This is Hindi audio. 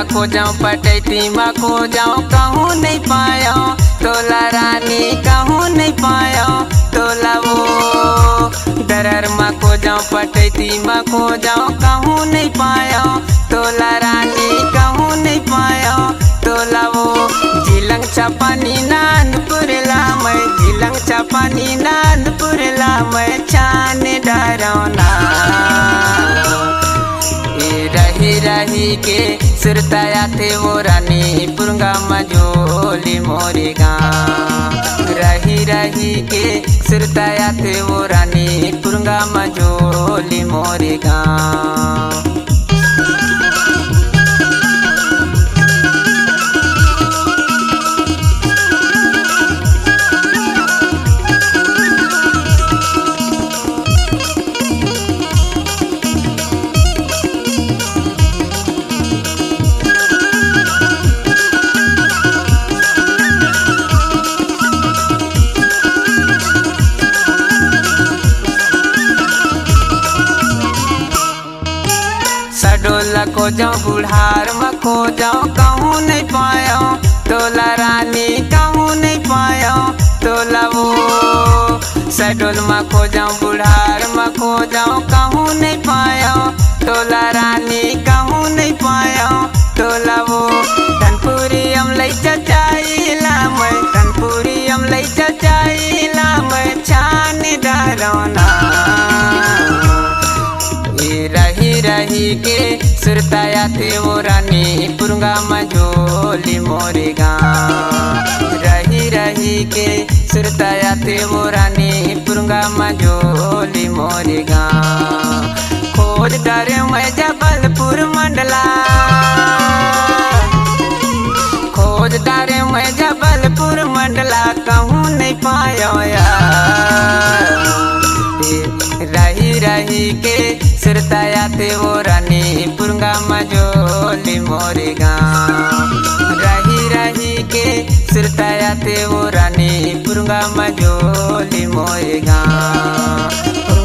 में खो जाऊं पटैती में खो जाऊं कहूँ नहीं पाया तोला रानी कहूँ नहीं पाया तोला वो दरर में खो जाऊं पटैती में खो जाऊं कहूँ नहीं पाया तोला रानी कहूँ नहीं पाया तोला वो झिलंग छपानी नांदपुर ला मैं झिलंग छपानी नांदपुर ला मैं छान डरौना रही रही के सुरताया थे वो रानी पुरंगा मजोली मोरे गाँव रही रही के सुरताया थे वो रानी पुरंगा मजोली मोरे गाँव। सडोला खो जाऊं बुढ़ार में खो जाऊं कहूँ नहीं पाया तोला रानी कहूँ नहीं पाया तोला वो सडोल में खो जाऊं बुढ़ार में खो जाऊं कहूँ नहीं पाया तोला रानी कहूँ नहीं पाया तोला वो धनपुरी अमलई चचाईला मैं धनपुरी अमलई चचाईला मैं छान डरौना रही रही के सुरताया थे वो रानी पुरंगा मजोली मोरे गाँव रही रही के सुरताया थे वो रानी पुरंगा मजोली मोरे गाँव। खोज डरे मैं जबलपुर मंडला खोज डरे मैं जबलपुर मंडला कहूँ नहीं पाया रही रही के सुरताया थे वो रानी पुरंगा मजोली मोरे गाँव रही रही के सुरताया थे वो रानी पुरंगा मजोली मोरे गाँव।